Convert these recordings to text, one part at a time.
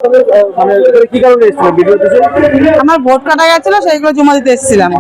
মানে কি কারণে এসেছিল ভিডিও দিতে? আমার ভোট কাটা গেছিল, সেইগুলো জমা দিতে এসেছিলাম।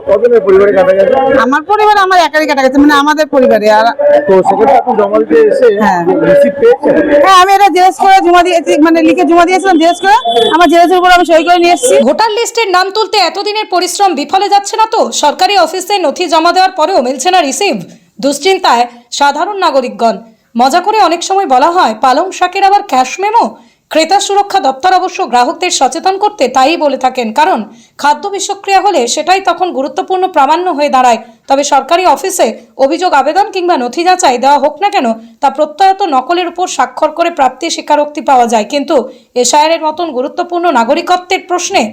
কতজনের পরিবারে কাটা গেছে? আমার পরিবারে আমার একারই কাটা গেছে, মানে আমাদের পরিবারে। আর তো সেক্ষেত্রে আপনি জমা দিতে এসে হ্যাঁ রিসিপ্ট পেয়েছেন? হ্যাঁ, আমি এটা জেরক্স করে জমা দিয়েছি, মানে লিখে জমা দিয়েছিলাম জেরক্স করে। আমার জেরক্সের উপর আমি সই করে নিয়ে এসেছি। ভোটার লিস্টের নাম তুলতে এতদিনের পরিশ্রম বিফলে যাচ্ছে না তো? সরকারি অফিসে নথি জমা দেওয়ার পরেও মিলছে না রিসিভ। দুশ্চিন্তায় সাধারণ নাগরিকগণ। মজা করে অনেক সময় বলা হয় পালং শাকের আবার ক্যাশ মেমো। ক্রেতা সুরক্ষা দপ্তর অবশ্য গ্রাহকদের সচেতন করতে তাই বলে থাকেন, কারণ খাদ্য বিষক্রিয়া হলে সেটাই তখন গুরুত্বপূর্ণ প্রামাণ্য হয়ে দাঁড়ায়। তবে সরকারি অফিসে অভিযোগ আবেদন কিংবা নথি যাচাই দেওয়া হোক না কেন, তা প্রত্যয়ত নকলের উপর স্বাক্ষর করে প্রাপ্তি স্বীকারোক্তি পাওয়া যায়। কিন্তু এসআইআরের মতন গুরুত্বপূর্ণ নাগরিকত্বের প্রশ্নে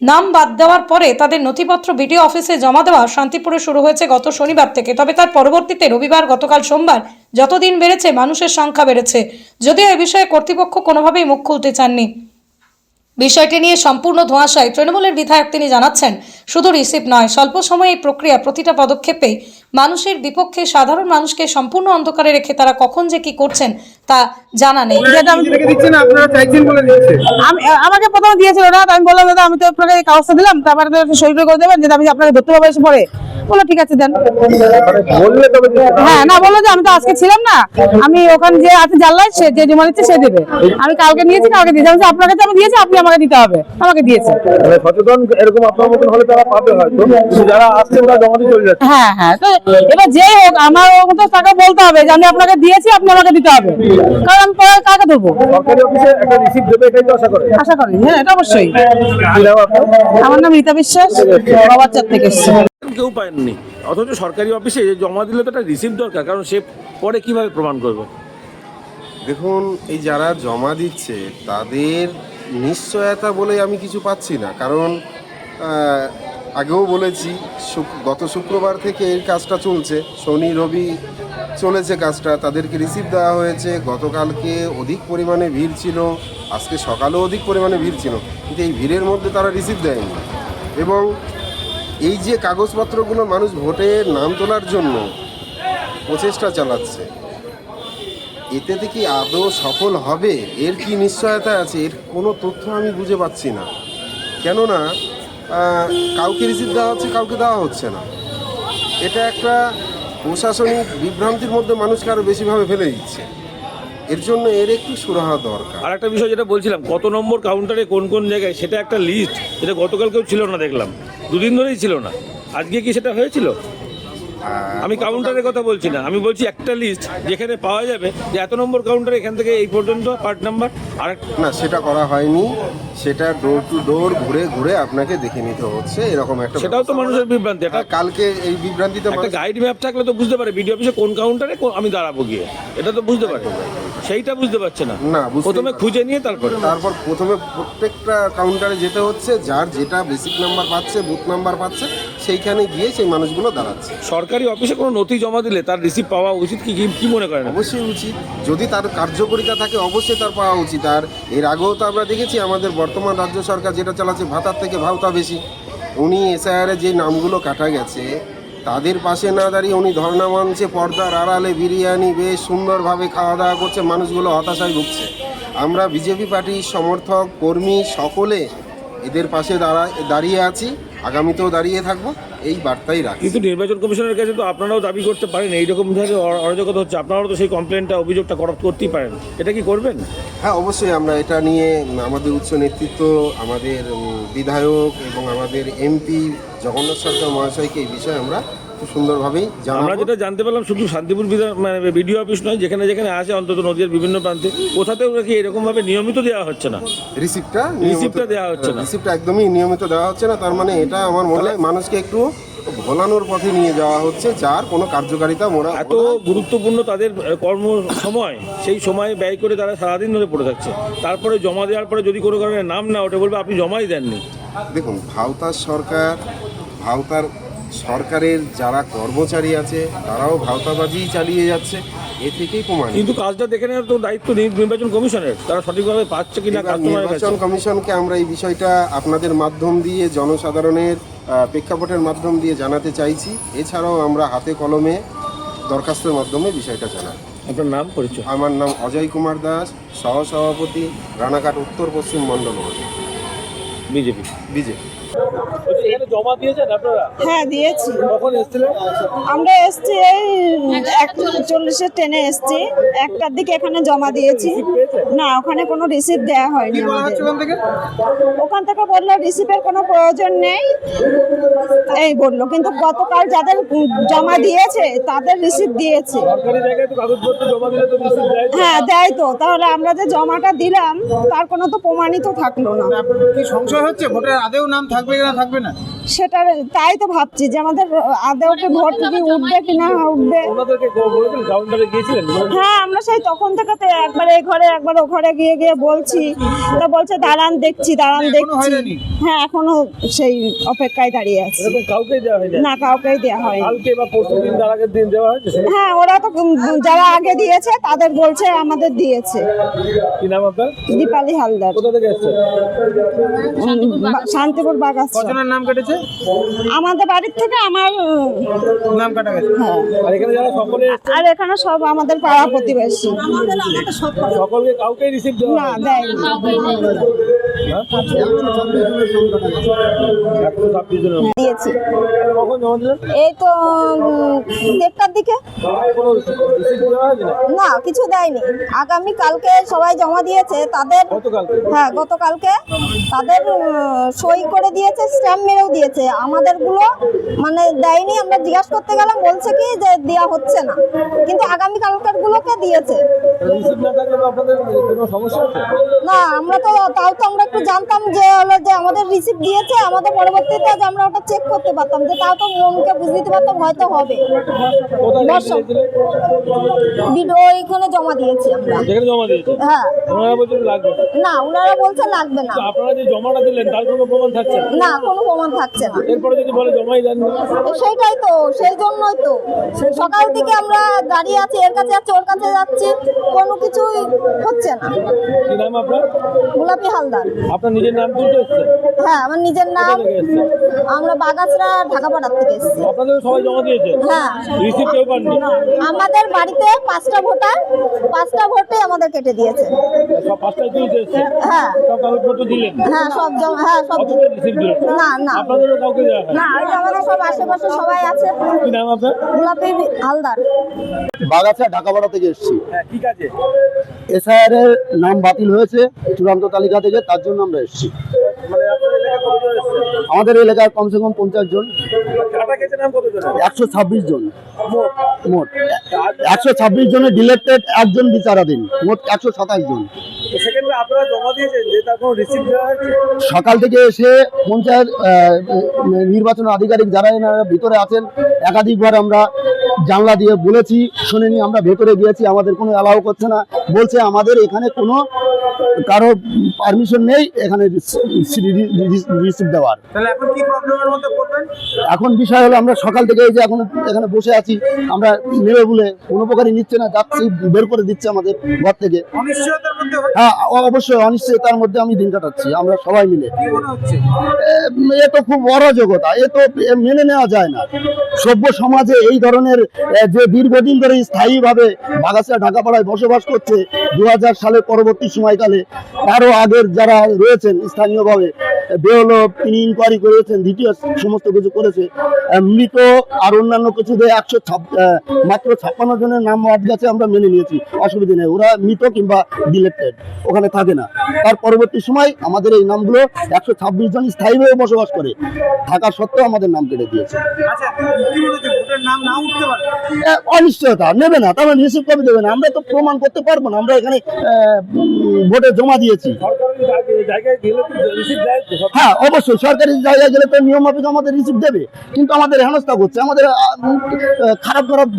নাম বাদ দেওয়ার পরে তাদের নথিপত্র বিডিও অফিসে জমা দেওয়া শান্তিপুরে শুরু হয়েছে গত শনিবার থেকে। তবে তার পরবর্তীতে রবিবার, গতকাল সোমবার যতদিন বেড়েছে মানুষের সংখ্যা বেড়েছে। যদিও এ বিষয়ে কর্তৃপক্ষ কোনোভাবেই মুখ খুলতে চাননি। বিষয়টি নিয়ে সম্পূর্ণ ধোঁয়াশায় তৃণমূলের বিধায়ক। তিনি জানাচ্ছেন, শুধু রিসিভ নয়, স্বল্প সময়ে এই প্রক্রিয়া প্রতিটা পদক্ষেপেই মানুষের বিপক্ষে। সাধারণ মানুষকে সম্পূর্ণ অন্ধকারে রেখে তারা কখন যে কি করছেন তা জানা নেই। আমাকে প্রথমে দিয়েছিল না, আমি বললাম দাদা আমি তো আপনাকে কাগজটা দিলাম, তারপরে সই করে দেবেন, যেটা আমি আপনাকে ধরতে পারবো এসে পরে। বললো ঠিক আছে দেন। হ্যাঁ, না বললো যে আমি তো আজকে ছিলাম না, আমি ওখানে যে আছে জানলাই, সে যে জমা দিচ্ছে সে দেবে। আমি কালকে নিয়েছি, কালকে দিয়েছি। আমি আপনার কাছে আমি দিয়েছি, আপনি আমাকে দিতে হবে। আমাকে দিয়েছে। সচেতন এরকম আপনার মতন হলে তারা পাবে হয়তো, যারা আসছে ওরা জমা দিয়ে চলে যাচ্ছে। হ্যাঁ হ্যাঁ, তো এবার যে হোক আমার মতো তাকে বলতে হবে যে আমি আপনাকে দিয়েছি, আপনি আমাকে দিতে হবে, কারণ আমি পরে কাকে দেবো। সরকারি অফিসে একটা রিসিপ্ট দেবে, এটাই তো আশা করে। আশা করি, হ্যাঁ এটা অবশ্যই। কি নাম আপনার? আমার নাম রীতা বিশ্বাস, বাবাচার থেকে এসেছি। কেউ পায়নি, অথচ সরকারি অফিসে জমা দিলে তো একটা রিসিপ্ট দরকার, কারণ সে পরে কিভাবে প্রমাণ করবে? দেখুন, এই যারা জমা দিচ্ছে তাদের নিশ্চয়তা বলে আমি কিছু পাচ্ছি না, কারণ আগেও বলেছি গত শুক্রবার থেকে এই কাজটা চলছে, শনি রবি চলেছে কাজটা, তাদেরকে রিসিভ দেওয়া হয়েছে। গতকালকে অধিক পরিমাণে ভিড় ছিল, আজকে সকালেও অধিক পরিমাণে ভিড় ছিল, কিন্তু এই ভিড়ের মধ্যে তারা রিসিভ দেয়নি। এবং এই যে কাগজপত্রগুলো মানুষ ভোটে নাম তোলার জন্য প্রচেষ্টা চালাচ্ছে, এতে কি আদৌ সফল হবে এর কি নিশ্চয়তা আছে? এর কোনো তথ্য আমি বুঝে পাচ্ছি না। কেননা কাউকে রিসিভ দেওয়া হচ্ছে, কাউকে দেওয়া হচ্ছে না। এটা একটা প্রশাসনিক বিভ্রান্তির মধ্যে মানুষকে আরও বেশিভাবে ফেলে দিচ্ছে। এর জন্য এর একটু সুরাহা দরকার। আর একটা বিষয় যেটা বলছিলাম, কত নম্বর কাউন্টারে কোন কোন জায়গায়, সেটা একটা লিস্ট, যেটা গতকালকেও ছিল না, দেখলাম দুদিন ধরেই ছিল না। আজকে কি সেটা হয়েছিল? আমি কাউন্টারের কথা বলছি না, আমি বলছি একটা লিস্ট যেখানে পাওয়া যাবে যে এত নম্বর কাউন্টার এখান থেকে এই পর্যন্ত পার্ট নাম্বার। আর না, সেটা করা হয়নি। সেটা ডোর টু ডোর ঘুরে ঘুরে আপনাকে দেখে নিতে হচ্ছে, এরকম একটা। সেটাও তো মানুষের বিভ্রান্তি। এটা কালকে এই বিভ্রান্তিতে একটা গাইড ম্যাপ থাকলে তো বুঝতে পারে বিডিও অফিসে কোন কাউন্টারে আমি দাঁড়াবো গিয়ে, এটা তো বুঝতে পারে। সেইটা বুঝতে পারছে না, প্রথমে খুঁজে নিয়ে তারপর প্রথমে প্রত্যেকটা কাউন্টারে যেতে হচ্ছে, যার যেটা বেসিক নাম্বার পাচ্ছে, বুথ নাম্বার পাচ্ছে, সেইখানে গিয়ে সেই মানুষগুলো দাঁড়াচ্ছে। সরকারি অফিসে কোনো নথি জমা দিলে তার রিসিপ্ট পাওয়া উচিত কি মনে করেন? অবশ্যই উচিত, যদি তার কার্যকারিতা থাকে অবশ্যই তার পাওয়া উচিত। আর এর আগেও তো আমরা দেখেছি আমাদের বর্তমান রাজ্য সরকার যেটা চালাচ্ছে, ভাতার থেকে ভাওতা বেশি। উনি এসআইআরে যে নামগুলো কাটা গেছে তাদের পাশে না দাঁড়িয়ে উনি ধর্ণা মঞ্চে পর্দার আড়ালে বিরিয়ানি বেশ সুন্দরভাবে খাওয়া দাওয়া করছে, মানুষগুলো হতাশায় ভুগছে। আমরা বিজেপি পার্টির সমর্থক, কর্মী সকলে এদের পাশে দাঁড়িয়ে আছি, আগামীতেও দাঁড়িয়ে থাকবো, এই বার্তাই রাখি। কিন্তু নির্বাচন কমিশনের কাছে তো আপনারাও দাবি করতে পারেন, এইরকম ধরনের অরাজকতা হচ্ছে, আপনারাও তো সেই কমপ্লেনটা, অভিযোগটা করতেই পারেন। এটা কি করবেন? হ্যাঁ, অবশ্যই আমরা এটা নিয়ে আমাদের উচ্চ নেতৃত্ব, আমাদের বিধায়ক এবং আমাদের এমপি জগন্নাথ সরকার মহাশয়কে এই বিষয়ে আমরা খুব সুন্দরভাবেই জানাবো। আমরা যেটা জানতে পারলাম, শুধু শান্তিপুর বিডিও অফিস নয়, যেখানে যেখানে আছে অন্তত নদীর বিভিন্ন প্রান্তে, কোথাতেও নাকি এরকমভাবে নিয়মিত দেওয়া হচ্ছে না, রিসিপ্টটা দেওয়া হচ্ছে না। রিসিপ্টটা একদমই নিয়মিত দেওয়া হচ্ছে না। তার মানে এটা আমার মনে হয় মানুষকে একটু ভোলানোর পথে নিয়ে যাওয়া হচ্ছে, যার কোনো কার্যকারিতা মোরা। এত গুরুত্বপূর্ণ তাদের কর্ম সময়, সেই সময় ব্যয় করে তারা সারাদিন ধরে পড়ে থাকছে, তারপরে জমা দেওয়ার পরে যদি কোনো কারণে নাম না ওঠে, বলবে আপনি জমাই দেননি। দেখুন, ভাওতার সরকারের যারা কর্মচারী আছে তারাও ভাওতাবাজি চালিয়ে যাচ্ছে, এ থেকেই প্রমাণ। কিন্তু কাজটা দেখে নেওয়ার তো দায়িত্ব নির্বাচন কমিশনের, তারা সঠিকভাবে পাচ্ছে কিনা। নির্বাচন কমিশনকে আমরা এই বিষয়টা আপনাদের মাধ্যম দিয়ে, জনসাধারণের প্রেক্ষাপটের মাধ্যম দিয়ে জানাতে চাইছি। এছাড়াও আমরা হাতে কলমে দরখাস্তের মাধ্যমে বিষয়টা জানাই। আপনার নাম পরিচয়? আমার নাম অজয় কুমার দাস, সহসভাপতি রানাঘাট উত্তর পশ্চিম মণ্ডল বিজেপি। বিজেপি। এখানে জমা দিয়েছেন আপনারা? হ্যাঁ দিয়েছি। কখন এসেছিলেন? আমরা এসছি এই 1:40 ট্রেনে এসছি, 1টার দিকে এখানে জমা দিয়েছি। না, ওখানে কোনো রিসিপ্ট দেওয়া হয়নি আমাদের। ওখান থেকে বললো রিসিপ্টের কোনো প্রয়োজন নেই এই বললো, কিন্তু গতকাল যাদের জমা দিয়েছে তাদের রিসিপ্ট দিয়েছে। সরকারি জায়গায় তো কাগজপত্র জমা দিলে তো রিসিপ্ট দেয়। হ্যাঁ দেয় তো, তাহলে আমরা যে জমাটা দিলাম তার কোনো তো প্রমাণিত থাকলো না। কি সংশয় হচ্ছে ভোটার আদেও নাম থাকবে কিনা থাকবে না? সেটা তাই তো ভাবছি যে আমাদের আদৌ কি ভোট কি উঠবে কিনা উঠবে। ওনাদেরকে বলেছেন, কাউন্টারে গিয়েছিলেন? হ্যাঁ, আমরা সেই তখন থেকে তো একবার এই ঘরে একবার ও ঘরে গিয়ে গিয়ে বলছি, তো বলছে দাঁড়ান দেখছি দাঁড়ান দেখছি। হয়নি? হ্যাঁ, এখনো সেই অপেক্ষায় দাঁড়িয়ে আছে। এরকম কাউকেই দেওয়া হয়নি? না, কাউকেই দেওয়া হয়নি। কালকে বা পরশু দিন তার আগের দিন দেওয়া হয়েছে? হ্যাঁ, ওরা তো যারা আগে দিয়েছে তাদের বলছে আমাদের দিয়েছে। কি নাম আপনার? দীপালি হালদার, কোথা থেকে এসছে? শান্তিপুর বাগাস। কজনের নাম কেটেছে? আমাদের বাড়ির থেকে আমার নাম কাটা গেছে। হ্যাঁ, আর এখানে যারা সকলে এসছে, আর এখানে সব আমাদের পাড়া প্রতিবেশী। সকলকে কাউকেই রিসিভ দেওয়া না, হয়নি? দেয়নি। 126 জনের। দিয়েছি কখন জমা দিলেন? এই তো 1:30টার দিকে। কোনো রিসিভ দেওয়া হয়েছে না? না, কিছু দেয়নি। আগামী কালকে সবাই জমা দিয়েছে তাদের। গতকালকে? হ্যাঁ, গতকালকে তাদের সই করে দিয়েছে, স্ট্যাম্প মেরেও দিয়েছে। আমাদেরগুলো মানে দেয়নি। আমরা জিজ্ঞাসা করতে গেলাম, বলছে কি যে দেওয়া হচ্ছে না, কিন্তু আগামী কালকের গুলোকে দিয়েছে। রিসিভ না থাকলে তো আপনাদের কোনো সমস্যা হচ্ছে? না, আমরা তো তাও তো আমরা একটু জানতাম যে হলো যে আমাদের রিসিপ্ট দিয়েছে, আমাদের পরবর্তীতে যে আমরা ওটা চেক করতে পারতাম, যে তাও তো মনকে বুঝে দিতে পারতাম হয়তো হবে। কোথায় দর্শক। দিয়েছিলেন? ভিডিও এখানে জমা দিয়েছি আমরা। যেখানে জমা দিয়েছে? হ্যাঁ। ওনারা বলছেন লাগবে না। না, ওনারা বলছে লাগবে না। তো আপনারা যে জমাটা দিলেন তার কোনো প্রমাণ থাকছে না? না, কোনো প্রমাণ থাকছে না। এরপরে যদি বলে জমাই দেন না? সেইটাই তো, সেই জন্যই তো সকাল থেকে আমরা দাঁড়িয়ে আছি, এর কাছে যাচ্ছি ওর কাছে যাচ্ছি, কোনো কিছুই হচ্ছে না। কি নাম আপনার? গোলাপি হালদার। আপনার নিজের নাম তুলতে এসছেন? হ্যাঁ, আমার নিজের নাম। কোথা থেকে এসছেন? আমরা বাগাসরা ঢাকাপাড়ার থেকে এসেছি। আপনাদের সবাই জমা দিয়েছে? হ্যাঁ। রিসিভ কেউ পাননি? আমাদের বাড়িতে 5টা ভোটার, 5টা ভোটে আমাদের কেটে দিয়েছে। সব 5টায় তুলতে এসছে? হ্যাঁ সব কাগজপত্র দিলেন? হ্যাঁ, সব হ্যাঁ সব। অথচ রিসিভ দিলেন না? না না আপনাদেরও কাউকে দেওয়া হয়? না, এই যে আমাদের সব আশেপাশে সবাই আছে। কি নাম আপনার? গোলাপি হালদার। বাগাছা ঢাকাপাড়া থেকে এসেছি। হ্যাঁ, কি কাজে? এসআইআর এর নাম বাতিল হয়েছে চূড়ান্ত তালিকা থেকে, তার জন্য আমরা এসেছি। মানে আপনাদের এলাকায় কতজন এসছে? আমাদের এলাকায় কমসে কম 50 জন, কাটা গেছে নাম কতজন? 126 জন মোট। 126 জনের ডিলেক্টেড, একজন বিচারাধীন, মোট 127 জন। তো সেখানে আপনারা জমা দিয়েছেন যে তার কোনো রিসিভ দেওয়া হয়েছে? সকাল থেকে এসে পঞ্চায়েত নির্বাচন আধিকারিক যারা এনারা ভিতরে আছেন, একাধিকবার আমরা জানলা দিয়ে বলেছি, শুনেনি। আমরা ভেতরে গিয়েছি, আমাদের কোনো অ্যালাউ করছে না, বলছে আমাদের এখানে কোনো কারো পারমিশন নেই এখানে রিসিভ দেওয়ার। তাহলে এখন কি প্রবলেমের মধ্যে পড়বেন? এখন বিষয় হলো আমরা সকাল থেকে এই যে এখন এখানে বসে আছি, আমরা নেবে বলে কোনো প্রকারই নিচ্ছে না, যাচ্ছি বের করে দিচ্ছে আমাদের ঘর থেকে। অনিশ্চয়তার মধ্যে হচ্ছে। হ্যাঁ, অবশ্যই অনিশ্চয়তার মধ্যে আমি দিন কাটাচ্ছি, আমরা সবাই মিলে। কি মনে হচ্ছে? এ তো খুব অরাজকতা, এ তো মেনে নেওয়া যায় না। সভ্য সমাজে এই ধরনের যে দীর্ঘদিন ধরে স্থায়ীভাবে বাগাসা ঢাকাপাড়ায় বসবাস করছে, 2000 সালের পরবর্তী সময়কালে আরো আগের যারা রয়েছেন স্থানীয়ভাবে, বেহলো তিনি ইনকোয়ারি করেছেন, দ্বিতীয় সমস্ত কিছু করেছে, মৃত আর অন্যান্য কিছুতে মাত্র 56 জনের নাম বাদ গেছে, আমরা মেনে নিয়েছি, অসুবিধা নেই। ওরা মৃত কিংবা ডিলেক্টেড, ওখানে থাকে না। তার পরবর্তী সময় আমাদের এই নামগুলো 126 জন স্থায়ীভাবে বসবাস করে থাকা সত্ত্বেও আমাদের নাম কেটে দিয়েছে। আচ্ছা, কি মনে হচ্ছে ভোটের নাম না উঠতে পারে? অনিশ্চয়তা, নেবে না, তাহলে রিসিভ কবে দেবে না? আমরা তো প্রমাণ করতে পারবো না আমরা এখানে ভোটে জমা দিয়েছি। সরকারি জায়গায় গেলে কি রিসিভ দেয় তো? হ্যাঁ, অবশ্যই সরকারি জায়গায় গেলে তো নিয়ম মাফিক আমাদের রিসিভ দেবে, কিন্তু আমাদের হেনস্থা করছে, আমাদের খারাপ খারাপ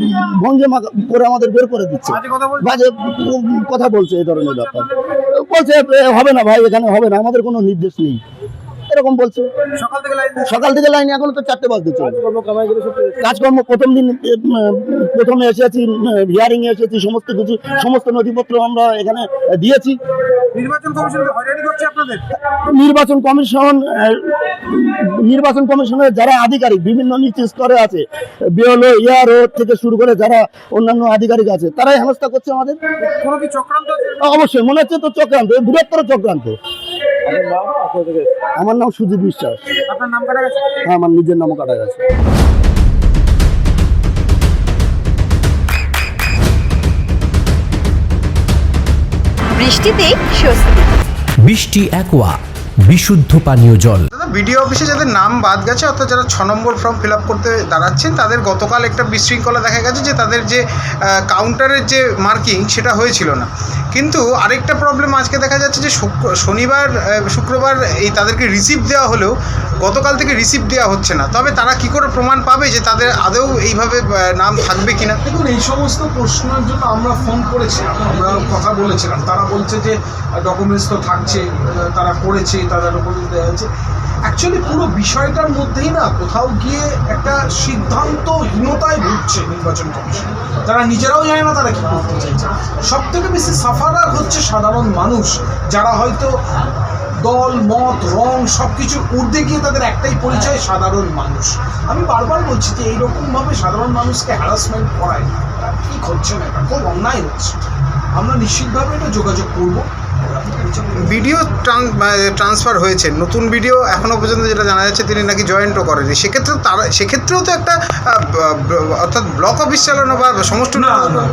ভঙ্গিমা করে আমাদের বের করে দিচ্ছে, আজকে কথা বলছি। বাজে কথা বলছে। এই ধরনের ব্যাপার বলছে হবে না ভাই, এখানে হবে না, আমাদের কোনো নির্দেশ নেই। এরকম বলছে। সকাল থেকে লাইন সকাল থেকে লাইন, এখনো তো 4টে বাজতে চলে। কাজকর্ম প্রথম দিন প্রথমে এসেছি, হিয়ারিং এ এসেছি, সমস্ত কিছু সমস্ত নথিপত্র আমরা এখানে দিয়েছি। নির্বাচন কমিশন তো হয়রানি করছে আপনাদের। নির্বাচন কমিশনের যারা আধিকারিক বিভিন্ন নিচু স্তরে আছে, বিএলও ইয়ারও থেকে শুরু করে যারা অন্যান্য আধিকারিক আছে, তারাই হেনস্থা করছে আমাদের। কোনো কি চক্রান্ত আছে? অবশ্যই মনে হচ্ছে তো চক্রান্ত, বৃহত্তর চক্রান্ত। আমার নাম সুজিত বিশ্বাস। আপনার নাম কাটা গেছে? হ্যাঁ, আমার নিজের নামও কাটা গেছে। বৃষ্টিতেই স্বস্তি। বৃষ্টি অ্যাকোয়া বিশুদ্ধ পানীয় জল। দাদা, বিডিও অফিসে যাদের নাম বাদ গেছে, অর্থাৎ যারা 6 নম্বর ফর্ম ফিল আপ করতে দাঁড়াচ্ছেন, তাদের গতকাল একটা বিশৃঙ্খলা দেখা গেছে যে তাদের যে কাউন্টারের যে মার্কিং সেটা হয়েছিল না। কিন্তু আরেকটা প্রবলেম আজকে দেখা যাচ্ছে যে শুক্রবার এই তাদেরকে রিসিভ দেওয়া হলেও গতকাল থেকে রিসিভ দেওয়া হচ্ছে না। তবে তারা কি করে প্রমাণ পাবে যে তাদের আদৌ এইভাবে নাম থাকবে কিনা? দেখুন, এই সমস্ত প্রশ্নের জন্য আমরা ফোন করেছিলাম, আমরা কথা বলেছিলাম। তারা বলছে যে ডকুমেন্টস তো থাকছে, তারা করেছে, তাদের উপর দেওয়া হয়েছে। অ্যাকচুয়ালি পুরো বিষয়টার মধ্যেই না কোথাও গিয়ে একটা সিদ্ধান্তহীনতায় ভুগছে নির্বাচন কমিশন। তারা নিজেরাও জানে না তারা কি করতে চাইছে। সব থেকে বেশি সাফারার হচ্ছে সাধারণ মানুষ, যারা হয়তো দল মত রং সব কিছুর ঊর্ধ্বে গিয়ে তাদের একটাই পরিচয়, সাধারণ মানুষ। আমি বারবার বলছি যে এইরকমভাবে সাধারণ মানুষকে হ্যারাসমেন্ট করায় ঠিক হচ্ছে না, এটা খুব অন্যায় হচ্ছে। আমরা নিশ্চিতভাবে এটা যোগাযোগ করবো। ভিডিও ট্রান্সফার হয়েছে, নতুন ভিডিও এখনও পর্যন্ত যেটা জানা যাচ্ছে তিনি নাকি জয়েন্টও করেনি। সেক্ষেত্রেও তো একটা অর্থাৎ ব্লক অফিস চালানো বা সমষ্টি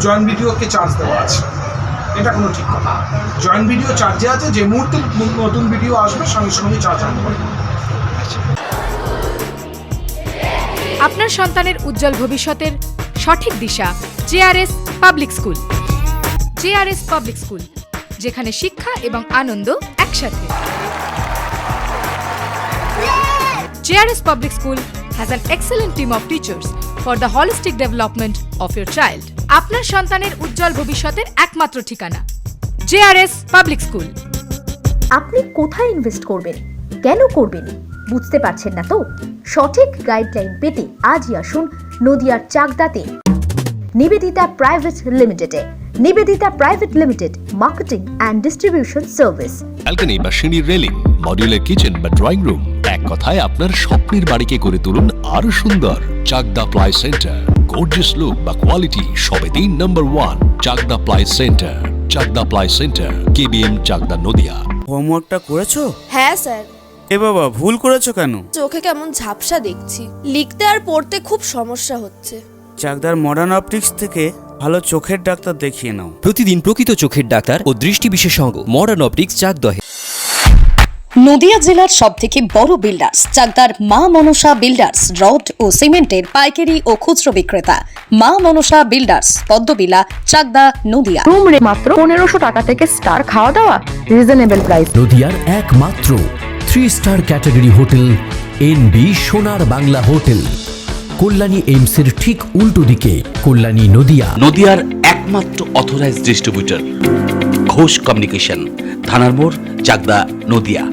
জয়েন্ট ভিডিওকে চার্জ দেওয়া আছে, এটা কোনো ঠিক কথা। জয়েন্ট ভিডিও চার্জে আছে, যে মুহূর্তে নতুন ভিডিও আসবে সঙ্গে সঙ্গে চার্জ আনতে পারবে। আপনার সন্তানের উজ্জ্বল ভবিষ্যতের সঠিক দিশা JRS public school. JRS public school, যেখানে শিক্ষা এবং আনন্দ একসাথে। JRS public school has an excellent team of teachers for the holistic development of your child. আপনার সন্তানের উজ্জ্বল ভবিষ্যতের একমাত্র ঠিকানা জেআরএস পাবলিক স্কুল। আপনি কোথায় ইনভেস্ট করবেন, কেন করবেন বুঝতে পারছেন না তো? সঠিক গাইডলাইন পেতে আজই আসুন নদিয়ার চাকদাতে নিবেদিতা প্রাইভেট লিমিটেডে। Nivedita private limited, marketing and distribution service. Balcony বা সিঁড়ির রেলিং, মডিউলার কিচেন বা ড্রয়িং রুম, এক কথায় আপনার স্বপ্নের বাড়িকে করে তুলুন আরো সুন্দর। Chakdah ply centre, gorgeous look বা কোয়ালিটি সবে 3 number 1 Chakdah ply centre. Chakdah ply centre, KBM, Chakdah, Nadia. হোমওয়ার্কটা করেছো? হ্যাঁ স্যার। এ বাবা, ভুল করেছো কেন? চোখে কেমন ঝাপসা দেখছি, লিখতে আর পড়তে খুব সমস্যা হচ্ছে। চাকদার মডার্ন অপটিক্স থেকে ভালো চোখের ডাক্তার দেখিয়ে নাও। প্রতিদিন প্রকৃত চোখের ডাক্তার ও দৃষ্টি বিশেষজ্ঞ মডার্ন অপটিক্স, চাকদা। নদিয়া জেলার সবথেকে বড় বিল্ডার্স চাকদার মা মনসা বিল্ডার্স, রড ও সিমেন্টের পাইকারি ও খুচরো বিক্রেতা। মা মনসা বিল্ডার্স, পদ্মবিলা, চাকদা, নদিয়া। রুম রে মাত্র 1500 টাকা থেকে স্টার, খাওয়া দাওয়া রিজনেবল প্রাইস। নদিয়ার একমাত্র 3 স্টার ক্যাটাগরি হোটেল এনবি সোনার বাংলা হোটেল, কল্যাণী এইমসের ঠিক উল্টো দিকে, কল্যাণী, নদিয়া। নদিয়ার একমাত্র অথরাইজড ডিস্ট্রিবিউটর ঘোষ কমিউনিকেশন, থানার মোড়, চাকদা, নদিয়া।